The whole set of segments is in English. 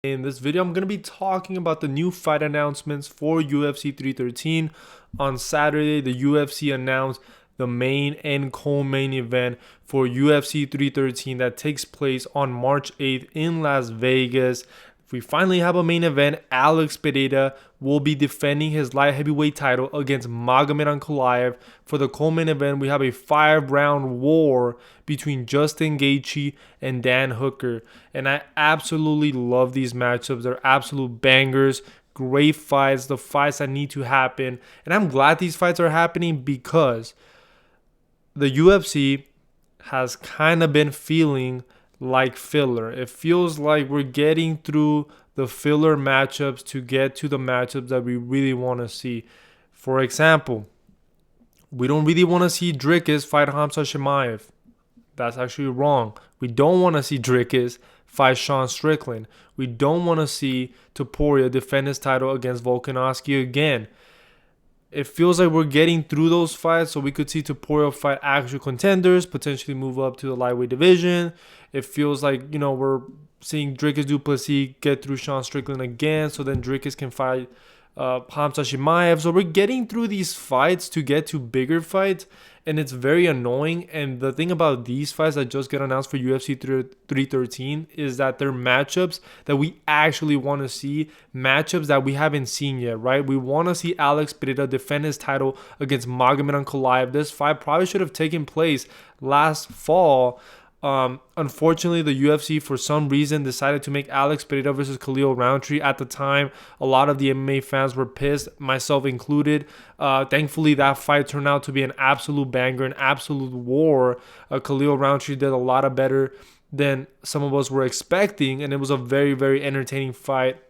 In this video, I'm going to be talking about the new fight announcements for UFC 313. On Saturday, the UFC announced the main and co-main event for UFC 313 that takes place on March 8th in Las Vegas. We finally have a main event. Alex Pereira will be defending his light heavyweight title against Magomed Ankalaev. For the co-main event, we have a 5-round war between Justin Gaethje and Dan Hooker. And I absolutely love these matchups. They're absolute bangers. Great fights, the fights that need to happen. And I'm glad these fights are happening because the UFC has kind of been feeling like filler. It feels like we're getting through the filler matchups to get to the matchups that we really want to see. For example, we don't really want to see Dricus fight Khamzat Chimaev. That's actually wrong. We don't want to see Dricus fight Sean Strickland. We don't want to see Topuria defend his title against Volkanovski again. It feels like we're getting through those fights, so we could see Topuria fight actual contenders, potentially move up to the lightweight division. It feels like, we're seeing Dricus du Plessis get through Sean Strickland again, so then Dricus can fight Khamzat Chimaev. So we're getting through these fights to get to bigger fights, and it's very annoying. And the thing about these fights that just get announced for UFC 313 is that they're matchups that we actually want to see, matchups that we haven't seen yet, right? We want to see Alex Pereira defend his title against Magomed Ankalaev. This fight probably should have taken place last fall. Unfortunately, the UFC for some reason decided to make Alex Pereira versus Khalil Rountree. At the time, a lot of the MMA fans were pissed, myself included. Thankfully, that fight turned out to be an absolute banger, an absolute war. Khalil Rountree did a lot of better than some of us were expecting, and it was a very, very entertaining fight.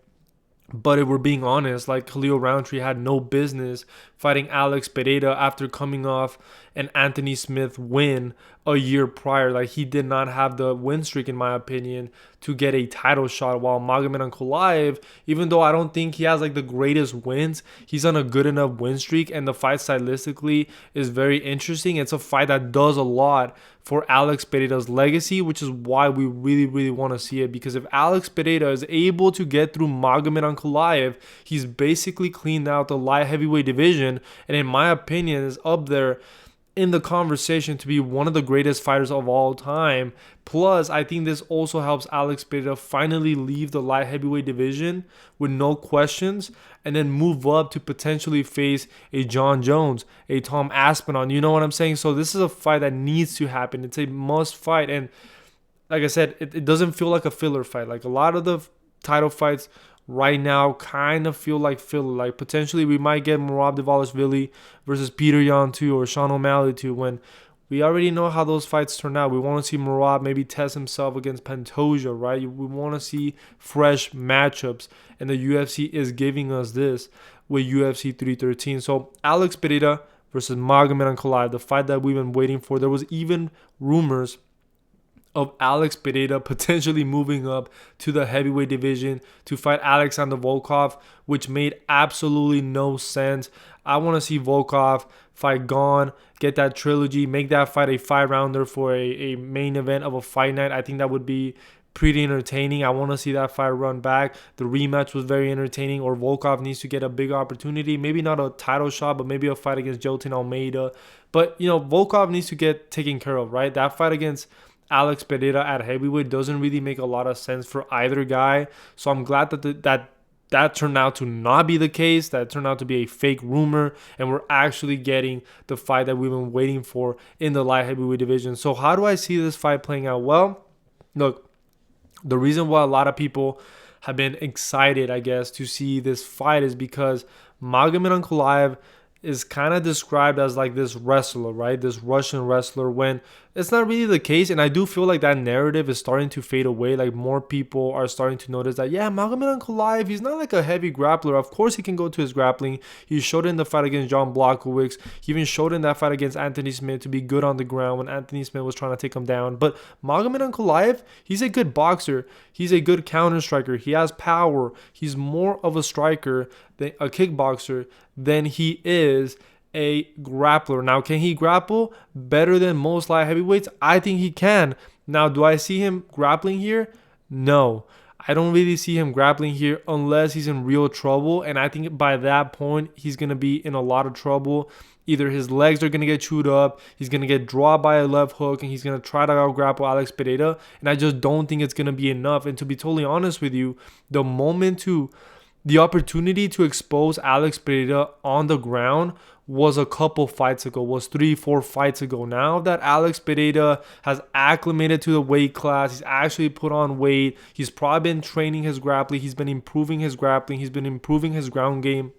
But if we're being honest, like Khalil Rountree had no business fighting Alex Pereira after coming off an Anthony Smith win a year prior. Like, he did not have the win streak, in my opinion, to get a title shot. While Magomed Ankalaev, even though I don't think he has like the greatest wins, he's on a good enough win streak, and the fight stylistically is very interesting. It's a fight that does a lot for Alex Pereira's legacy, which is why we really, really want to see it. Because if Alex Pereira is able to get through Magomed Ankalaev, he's basically cleaned out the light heavyweight division, and in my opinion is up there in the conversation to be one of the greatest fighters of all time. Plus, I think this also helps Alex Pereira finally leave the light heavyweight division with no questions and then move up to potentially face a John Jones, a Tom Aspinall. You know what I'm saying? So this is a fight that needs to happen. It's a must fight. And like I said, it doesn't feel like a filler fight. Like a lot of the title fights right now kind of feel like filler. Like potentially we might get Merab Dvalishvili versus Peter Yan 2 or Sean O'Malley 2 when we already know how those fights turn out. We want to see Merab maybe test himself against Pantoja, right? We want to see fresh matchups, and the UFC is giving us this with UFC 313. So Alex Pereira versus Magomed Ankalaev, the fight that we've been waiting for. There was even rumors of Alex Pereira potentially moving up to the heavyweight division to fight Alexander Volkov, which made absolutely no sense. I want to see Volkov fight Gane, get that trilogy, make that fight a 5-rounder for a main event of a fight night. I think that would be pretty entertaining. I want to see that fight run back. The rematch was very entertaining, or Volkov needs to get a big opportunity. Maybe not a title shot, but maybe a fight against Jolton Almeida. But, Volkov needs to get taken care of, right? That fight against Alex Pereira at heavyweight doesn't really make a lot of sense for either guy. So I'm glad that turned out to not be the case. That turned out to be a fake rumor, and we're actually getting the fight that we've been waiting for in the light heavyweight division. So how do I see this fight playing out? Well, look, the reason why a lot of people have been excited, I guess, to see this fight is because Magomed Ankalaev is kind of described as like this wrestler, right? This Russian wrestler, when it's not really the case. And I do feel like that narrative is starting to fade away. Like more people are starting to notice that, yeah, Magomed Ankalaev, he's not like a heavy grappler. Of course he can go to his grappling. He showed in the fight against John Blachowicz. He even showed in that fight against Anthony Smith to be good on the ground when Anthony Smith was trying to take him down. But Magomed Ankalaev, he's a good boxer. He's a good counter striker. He has power. He's more of a striker, than a kickboxer, than he is a grappler. Now, can he grapple better than most light heavyweights? I think he can. Now, do I see him grappling here? No. I don't really see him grappling here unless he's in real trouble. And I think by that point, he's going to be in a lot of trouble. Either his legs are going to get chewed up, he's going to get dropped by a left hook, and he's going to try to out grapple Alex Pereira. And I just don't think it's going to be enough. And to be totally honest with you, the opportunity to expose Alex Pereira on the ground was a couple fights ago, was 3-4 fights ago. Now that Alex Pereira has acclimated to the weight class, he's actually put on weight, he's probably been training his grappling, he's been improving his grappling, he's been improving his ground game,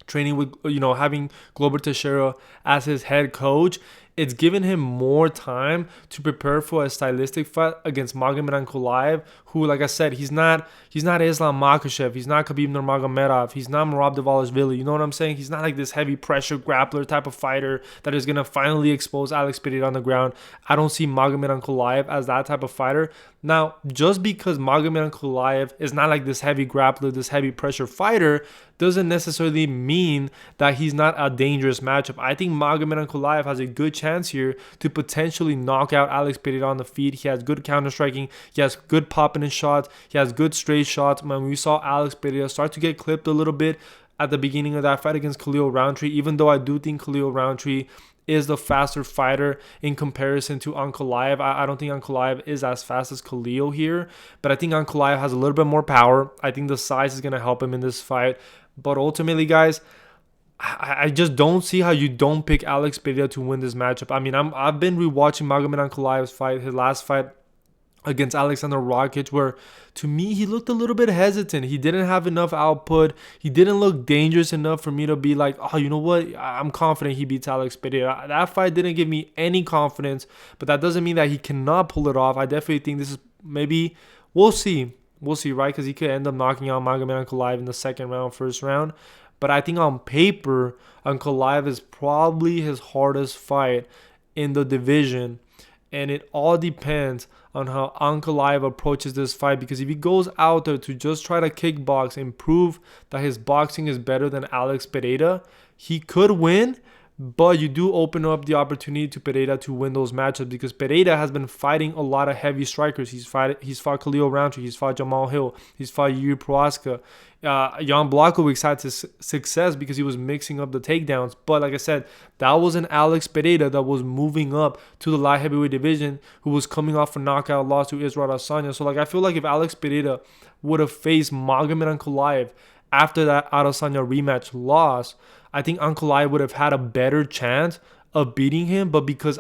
training with, having Glover Teixeira as his head coach. It's given him more time to prepare for a stylistic fight against Magomed Ankalaev, who, like I said, he's not Islam Makhachev, he's not Khabib Nurmagomedov, he's not Merab Dvalishvili. You know what I'm saying? He's not like this heavy pressure grappler type of fighter that is gonna finally expose Alex Pereira on the ground. I don't see Magomed Ankalaev as that type of fighter. Now, just because Magomed Ankalaev is not like this heavy grappler, this heavy pressure fighter, doesn't necessarily mean that he's not a dangerous matchup. I think Magomed Ankalaev has a good chance here to potentially knock out Alex Pereira on the feet. He has good counter striking, he has good popping and shots, he has good straight shots. Man, we saw Alex Pereira start to get clipped a little bit at the beginning of that fight against Khalil Roundtree, even though I do think Khalil Roundtree is the faster fighter in comparison to Ankalaev. I don't think Ankalaev is as fast as Khalil here, but I think Ankalaev has a little bit more power. I think the size is going to help him in this fight. But ultimately, guys, I just don't see how you don't pick Alex Pereira to win this matchup. I mean, I've been rewatching Magomed Ankalaev's fight, his last fight against Alexander Rakic, where to me he looked a little bit hesitant. He didn't have enough output. He didn't look dangerous enough for me to be like, oh, you know what? I'm confident he beats Alex Pereira. That fight didn't give me any confidence, but that doesn't mean that he cannot pull it off. I definitely think this is maybe, we'll see. We'll see, right? Because he could end up knocking out Magomed Ankalaev in the second round, first round. But I think on paper, Ankalaev is probably his hardest fight in the division. And it all depends on how Ankalaev approaches this fight. Because if he goes out there to just try to kickbox and prove that his boxing is better than Alex Pereira, he could win. But you do open up the opportunity to Pereira to win those matchups, because Pereira has been fighting a lot of heavy strikers. He's fought Khalil Roundtree, he's fought Jamal Hill, he's fought Yuri Prohaska. Jan Blachowicz had success because he was mixing up the takedowns. But like I said, that was an Alex Pereira that was moving up to the light heavyweight division, who was coming off a knockout loss to Israel Adesanya. So I feel like if Alex Pereira would have faced Magomed Ankalaev after that Adesanya rematch loss, I think Ankalaev would have had a better chance of beating him. But because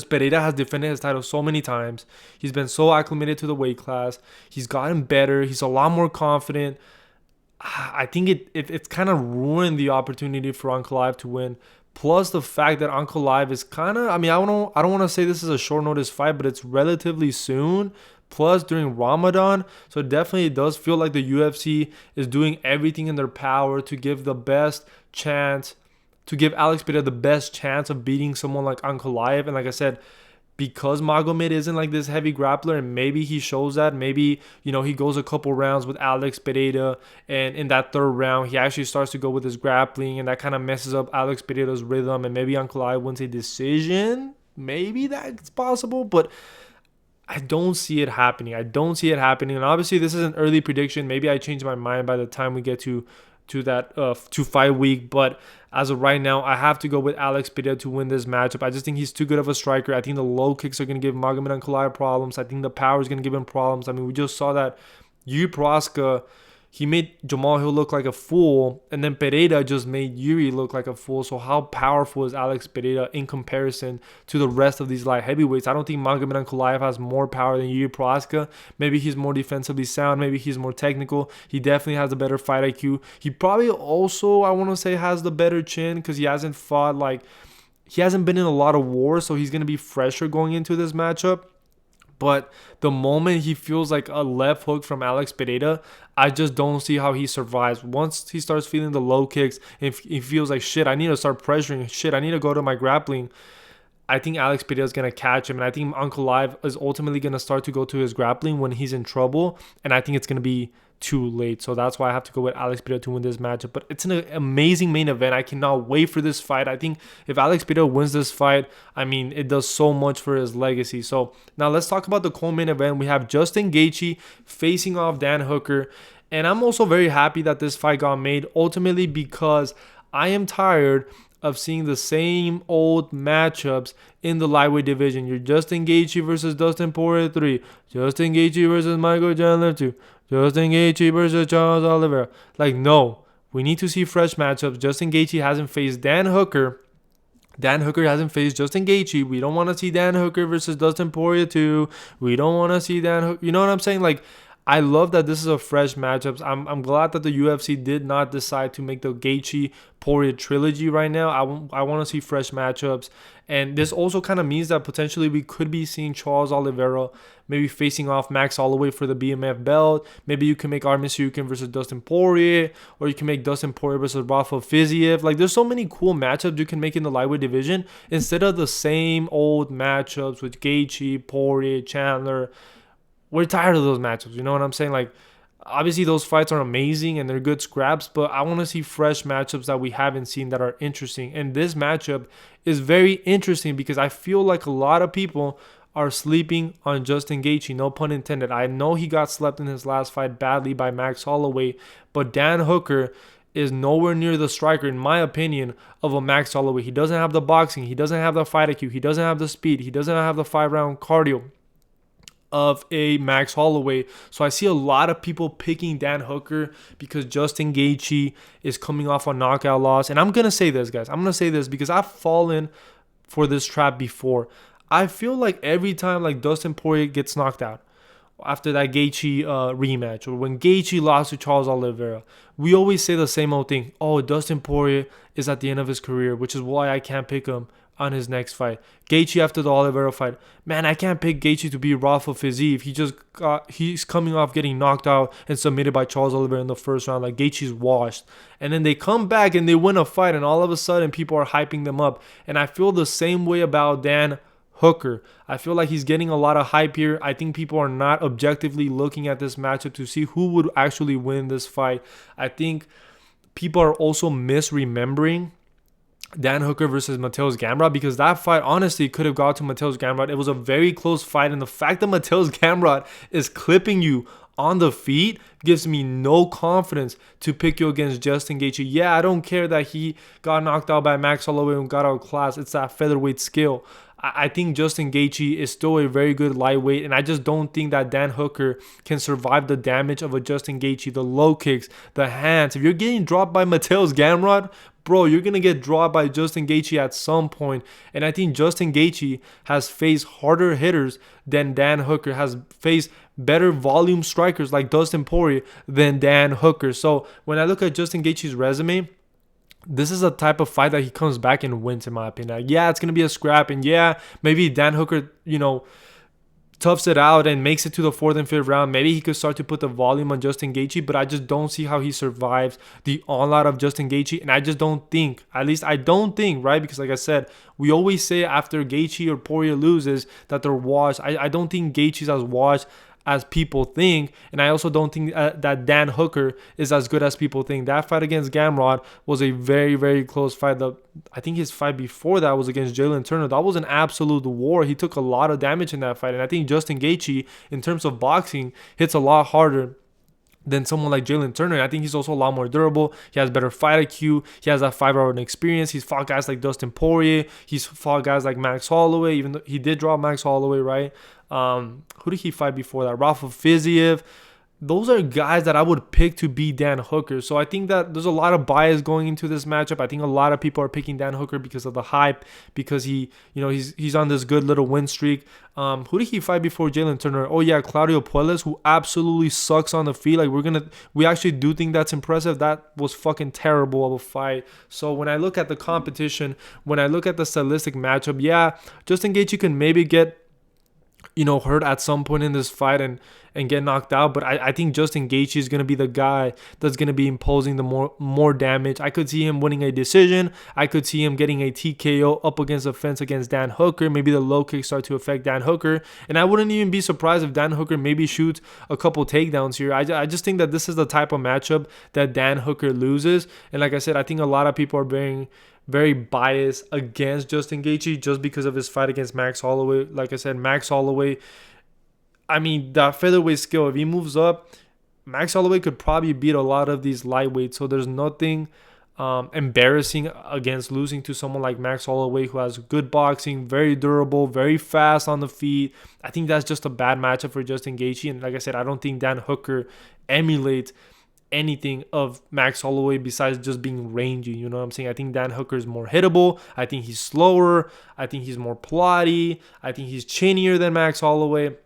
Pereira has defended his title so many times, he's been so acclimated to the weight class, he's gotten better, he's a lot more confident. I think it's kind of ruined the opportunity for Ankalaev to win. Plus the fact that Ankalaev is kind of, I don't want to say this is a short notice fight, but it's relatively soon. Plus during Ramadan, so it definitely does feel like the UFC is doing everything in their power to give the best chance, to give Alex Pereira the best chance of beating someone like Ankalaev. And like I said, because Magomed isn't like this heavy grappler, and maybe he shows that, maybe, he goes a couple rounds with Alex Pereira, and in that third round, he actually starts to go with his grappling, and that kind of messes up Alex Pereira's rhythm, and maybe Ankalaev wins a decision. Maybe that's possible, but I don't see it happening. And obviously, this is an early prediction. Maybe I change my mind by the time we get to that to fight week. But as of right now, I have to go with Alex Pereira to win this matchup. I just think he's too good of a striker. I think the low kicks are going to give Magomed Ankalaev problems. I think the power is going to give him problems. I mean, we just saw that Yuri Prohaska, he made Jamal Hill look like a fool, and then Pereira just made Yuri look like a fool. So how powerful is Alex Pereira in comparison to the rest of these light heavyweights? I don't think Magomed Ankalaev has more power than Yuri Prohaska. Maybe he's more defensively sound. Maybe he's more technical. He definitely has a better fight IQ. He probably also, I want to say, has the better chin, because he hasn't been in a lot of wars, so he's going to be fresher going into this matchup. But the moment he feels like a left hook from Alex Pereira, I just don't see how he survives. Once he starts feeling the low kicks, if he feels like, shit, I need to start pressuring, shit, I need to go to my grappling, I think Alex Pereira is going to catch him. And I think Ankalaev is ultimately going to start to go to his grappling when he's in trouble. And I think it's going to be too late. So that's why I have to go with Alex Pereira to win this matchup. But it's an amazing main event. I cannot wait for this fight. I think if Alex Pereira wins this fight, I mean, it does so much for his legacy. So now let's talk about the co-main event. We have Justin Gaethje facing off Dan Hooker. And I'm also very happy that this fight got made, ultimately because I am tired of seeing the same old matchups in the lightweight division. You're Justin Gaethje versus Dustin Poirier 3, Justin Gaethje versus Michael Chandler 2, Justin Gaethje versus Charles Oliveira. Like, no, we need to see fresh matchups. Justin Gaethje hasn't faced Dan Hooker. Dan Hooker hasn't faced Justin Gaethje. We don't want to see Dan Hooker versus Dustin Poirier 2. We don't want to see Dan Hooker. You know what I'm saying? Like, I love that this is a fresh matchup. I'm glad that the UFC did not decide to make the Gaethje Poirier trilogy right now. I want to see fresh matchups. And this also kind of means that potentially we could be seeing Charles Oliveira maybe facing off Max Holloway for the BMF belt. Maybe you can make Armin Tsarukyan versus Dustin Poirier, or you can make Dustin Poirier versus Rafa Fiziev. Like, there's so many cool matchups you can make in the lightweight division instead of the same old matchups with Gaethje, Poirier, Chandler. We're tired of those matchups. You know what I'm saying? Like, obviously those fights are amazing and they're good scraps, but I want to see fresh matchups that we haven't seen that are interesting. And this matchup is very interesting because I feel like a lot of people are sleeping on Justin Gaethje, no pun intended. I know he got slept in his last fight badly by Max Holloway, but Dan Hooker is nowhere near the striker, in my opinion, of a Max Holloway. He doesn't have the boxing. He doesn't have the fight IQ. He doesn't have the speed. He doesn't have the 5-round cardio of a Max Holloway. So I see a lot of people picking Dan Hooker because Justin Gaethje is coming off a knockout loss. And I'm going to say this, guys. I'm going to say this because I've fallen for this trap before. I feel like every time like Dustin Poirier gets knocked out after that Gaethje rematch, or when Gaethje lost to Charles Oliveira, we always say the same old thing. Oh, Dustin Poirier is at the end of his career, which is why I can't pick him on his next fight. Gaethje after the Oliveira fight, man, I can't pick Gaethje to beat Rafa Fiziev. He's coming off getting knocked out and submitted by Charles Oliveira in the first round. Like, Gaethje's washed. And then they come back and they win a fight, and all of a sudden people are hyping them up. And I feel the same way about Dan Hooker. I feel like he's getting a lot of hype here. I think people are not objectively looking at this matchup to see who would actually win this fight. I think people are also misremembering Dan Hooker versus Mateusz Gamrot, because that fight honestly could have got to Mateusz Gamrot. It was a very close fight, and the fact that Mateusz Gamrot is clipping you on the feet gives me no confidence to pick you against Justin Gaethje. Yeah, I don't care that he got knocked out by Max Holloway and got outclassed. It's that featherweight skill. I think Justin Gaethje is still a very good lightweight, and I just don't think that Dan Hooker can survive the damage of a Justin Gaethje, the low kicks, the hands. If you're getting dropped by Mateusz Gamrot, bro, you're going to get dropped by Justin Gaethje at some point. And I think Justin Gaethje has faced harder hitters than Dan Hooker, has faced better volume strikers like Dustin Poirier than Dan Hooker. So when I look at Justin Gaethje's resume, this is a type of fight that he comes back and wins, in my opinion. Like, yeah, it's going to be a scrap. And yeah, maybe Dan Hooker, toughs it out and makes it to the 4th and 5th round. Maybe he could start to put the volume on Justin Gaethje, but I just don't see how he survives the onslaught of Justin Gaethje. And I just don't think, right? Because like I said, we always say after Gaethje or Poirier loses that they're washed. I don't think Gaethje's as washed as people think, and I also don't think that Dan Hooker is as good as people think. That fight against Gamrot was a very, very close fight. I think his fight before that was against Jalen Turner. That was an absolute war. He took a lot of damage in that fight, and I think Justin Gaethje, in terms of boxing, hits a lot harder than someone like Jalen Turner. I think he's also a lot more durable. He has better fight IQ. He has that 5-round experience. He's fought guys like Dustin Poirier. He's fought guys like Max Holloway, even though he did drop Max Holloway, right? Who did he fight before that? Rafa Fiziev. Those are guys that I would pick to beat Dan Hooker. So I think that there's a lot of bias going into this matchup. I think a lot of people are picking Dan Hooker because of the hype, because he's on this good little win streak. Who did he fight before Jalen Turner? Oh yeah, Claudio Puelles, who absolutely sucks on the feet. Like, we actually do think that's impressive. That was fucking terrible of a fight. So when I look at the competition, when I look at the stylistic matchup, yeah, Justin Gaethje can maybe get hurt at some point in this fight and get knocked out. But I think Justin Gaethje is going to be the guy that's going to be imposing the more damage. I could see him winning a decision. I could see him getting a TKO up against the fence against Dan Hooker. Maybe the low kicks start to affect Dan Hooker. And I wouldn't even be surprised if Dan Hooker maybe shoots a couple takedowns here. I just think that this is the type of matchup that Dan Hooker loses. And like I said, I think a lot of people are being very biased against Justin Gaethje just because of his fight against Max Holloway. Like I said, Max Holloway, I mean, that featherweight skill, if he moves up, Max Holloway could probably beat a lot of these lightweights. So there's nothing embarrassing against losing to someone like Max Holloway, who has good boxing, very durable, very fast on the feet. I think that's just a bad matchup for Justin Gaethje. And like I said, I don't think Dan Hooker emulates anything of Max Holloway besides just being rangy. You know what I'm saying? I think Dan Hooker is more hittable. I think he's slower. I think he's more plotty. I think he's chinnier than Max Holloway.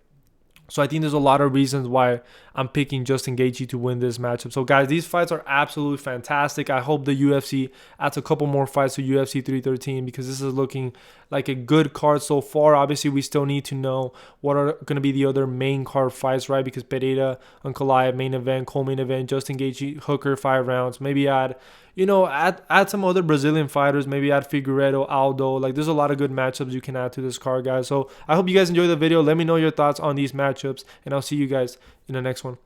So I think there's a lot of reasons why I'm picking Justin Gaethje to win this matchup. So guys, these fights are absolutely fantastic. I hope the UFC adds a couple more fights to UFC 313 because this is looking like a good card so far. Obviously, we still need to know what are going to be the other main card fights, right? Because Pereira, Ankalaev, main event, co-main event, Justin Gaethje, Hooker, 5 rounds. Maybe add some other Brazilian fighters, maybe add Figueiredo, Aldo. Like, there's a lot of good matchups you can add to this card, guys. So I hope you guys enjoyed the video. Let me know your thoughts on these matchups, and I'll see you guys in the next one.